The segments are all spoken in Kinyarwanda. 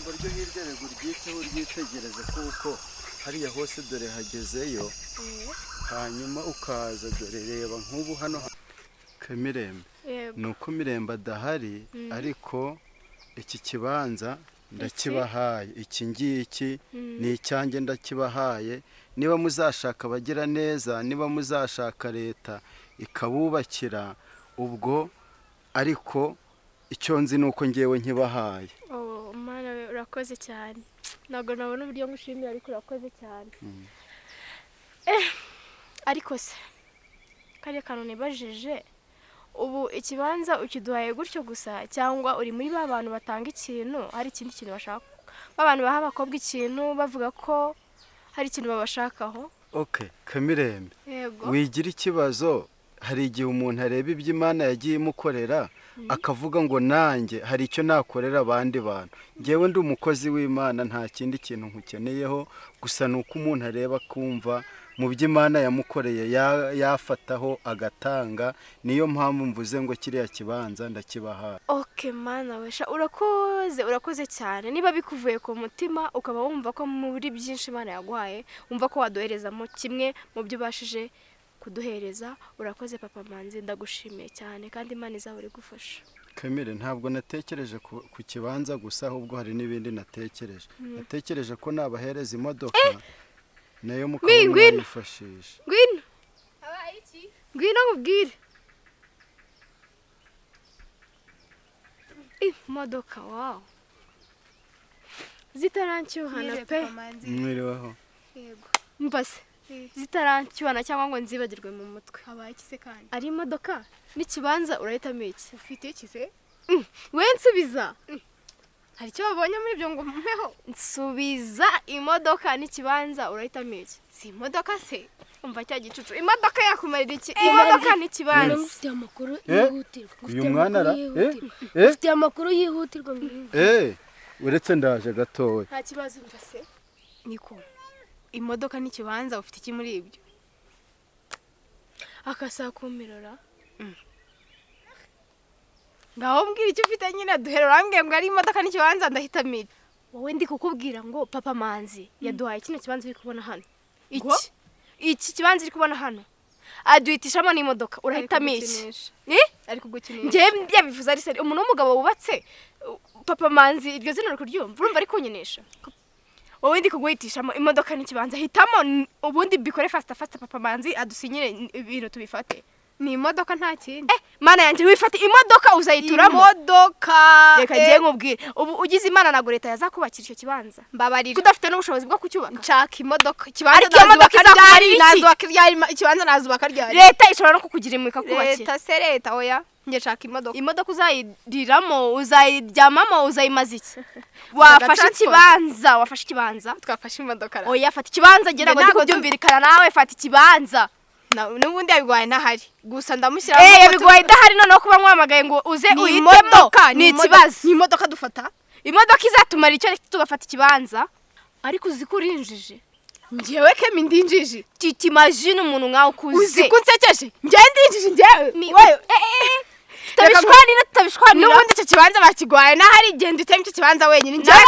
irembo ryo hirya rego ryiteho ryitegereze kuko hariya hose dore hagezeyo hanyuma ukaza dore reba nk'ubu hano Kemirembe nuko Mirembe adahari ariko iki kibanza ndakibahaye iki ngiki ni icyanjye ndakibahaye niba muzashaka bagira neza niba muzashaka leta ikabubakira ubwo ariko icyo nzi nuko ngewe nkibahaye. Mana urakoze cyane ntabwo nabona uburyo ngushimira ariko urakoze cyane. Ariko se kariya kantu nibajije ubu ikibanza ukiduhaye gutyo gusa cyangwa uri muri ba bantu batanga ikintu hari ikindi kintu bashaka abantu baha abakobwa ikintu bavuga ko hari ikintu babashakaho? Kemirembe wigira ikibazo hari igihe umuntu areba ibyo Imana yagiye imukorera akavuga ngo nanjye hari icyo nakorera abandi bantu. Ngewe ndi umukozi w'Imana nta kindi kintu nkukeneyeho gusa nuko umuntu areba kumva mu byo Imana yamukoreye yafataho agatanga niyo mpamvu mvuze ngo kiriya kibanza ndakibahaye. Mana wesha urakoze cyane niba bikuvuye ku mutima ukaba wumva ko muri byinshi Imana yaguhaye wumva ko waduherezamo kimwe mu byo ubashije kuduhereza. Urakoze papa Manzi ndagushimiye cyane kandi Imana izahora igufasha. Kemire ntabwo natekereje ku kibanza gusa ahubwo hari n'ibindi natekereje. Natekereje ko nabahereza imodoka nayo mukabona yifashisha. Ngwino abaye iki ngwino nkubwire imodoka wow zitarancyuhana pe mwiriweho yego mbase zitarancyuhana cyangwa ngo nzibagirwe mu mutwe. Habaye iki se kandi ari imodoka n'ikibanza urahitamo iki? Ufite iki se? We nsubiza hari icyo babonye muri ibyo ngo mpeho? Nsubiza imodoka n'ikibanza urahitamo iki? Si imodoka se umva cya gicucu imodoka yakumarira iki? Imodoka n'ikibanza ufite amakuru yihutirwa. Uyu mwana ufite amakuru yihutirwa. Uretse ndaje gatoya. Nta kibazo mva se niko imodoka n'ikibanza ufite iki muri ibyo? Akasakumirora ngaho mbwira icyo ufite nyine duhera urambwiye ngo ari imodoka n'ikibanza ndahitamo iki? Wowe ndi kukubwira ngo papa Manzi yaduhaye kino kibanza uri kubona hano. Iki kibanza uri kubona hano aduhitishamo n'imodoka urahitamo iki? Ari kugukinisha. Ngiye byabivuze ari seri umuntu w'umugabo wubatse papa Manzi iryo zina rukuryumva urumva ari kunyinisha? Wowe ndi kuguhitishamo imodoka n'ikibanza hitamo ubundi bikore fast papa Manzi adusinyire ibintu tubifate. Ni imodoka nta kindi. Mana yanjye wifate imodoka uzayituramo. Imodoka reka ngiye nkubwire ubu ugize Imana na leta yazakubakira icyo kibanza mbabarira kudafite n'ubushobozi bwo kucyubaka. Nshaka imodoka ikibanza ikibanza nazubaka ryari? Leta ishobora no kukugira imwe ikakubakira. Leta se leta oya nge nshaka imodoka uzayiriramo uzayiryamamo uzayimaza iki? Wafashe ikibanza twafashe imodoka. Oya fata ikibanza gera ngo ndikubyumvirikana nawe fata ikibanza. N'ubundi yabigwaye ntahari gusa ndamushyira yabigwaye idahari noneho kuba mwamagaye ngo uze uhitemo ni ikibazo. Ni imodoka dufata imodoka izatumara icyo tugafata ikibanza ariko uzi ko urinjije. Ngewe Kemi ndinjije imagine umuntu nkawe ukuze uzi ko nsekeje ngewe ndinjije ngewe tutabishwanira n'ubundi icyo kibanza bakigwaye ntahari genda uteme icyo kibanza wenyine ngewe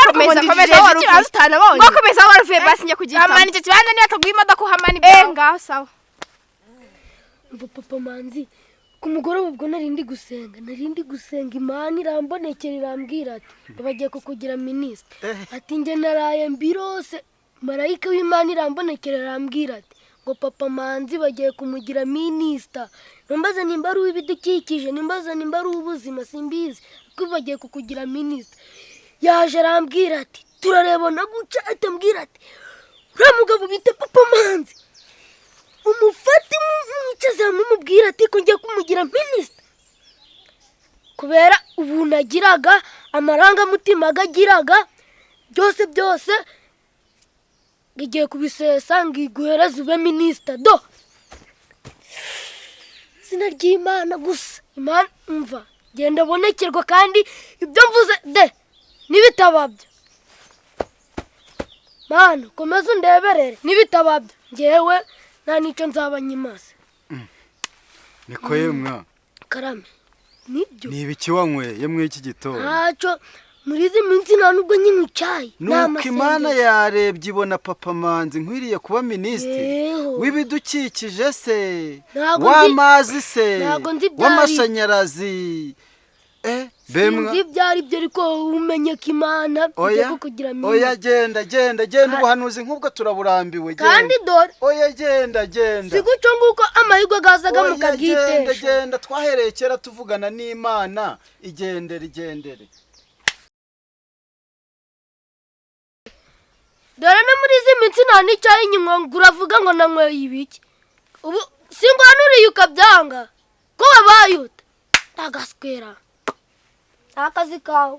komeza waruvuye utanabonye ngo komeza waruvuye basi njye kugihitamo. Amana icyo kibanza niyo ataguha imodoka uhamana ibyawe ngaho sawa. Papa Manzi ku mugoroba ubwo narindi gusenga Imana irambonekera irambwira ati bagiye kukugira minisitiri. Ati nge naraye mbirose marayika w'Imana irambonekera irambwira ati ngo Papa Manzi bagiye kumugira minisitiri. Nimbaza nimba ari uw'ibidukikije nimbaza nimba ari ubuzima simbizi ko bagiye kukugira minisitiri. Yaje arambwira ati turarebona guca atambwira ati uriya mugabo bita Papa Manzi umufate mwicaza mumubwira ati ko ngiye kumugira minisitiri kubera ubu nagiraga amarangamutima agagiraga byose ngiye kubisesa ngiguhereza ube minisitiri do sina ry'Imana gusa Imana umva genda bonekerwa kandi ibyo mvuze nibitababyo Mana komeza undeberere nibitababyo ngewe nta nicyo nzaba nyimaze. Niko yemwa karame nibyo ni ibiki wanyweye muri iki gitondo? ntacyo muri izi minsi nta nubwo nyine icyayi nuko Imana yarebye ibona papa Manzi nkwiriye kuba minisitiri Yeho. w'ibidukikije se Ntabwo w'amazi se ntabwo nzi ibyo ari. w'amashanyarazi bemwa sinzi ibyo ari byo ariko umenye ko Imana oya ko kugira oya genda ubuhanuzi nk'ubwo turaburambiwe kandi dore oya genda si gutyo nguko amahirwe gazaga mukagitesha genda twahereye kera tuvugana n'Imana igendere dore no muri izi minsi nta n'icyayi nyuma ngo uravuga ngo nanyweye ibiki ubu singwanuriye ukabyanga ko wabaye ute agaswera akazi kawe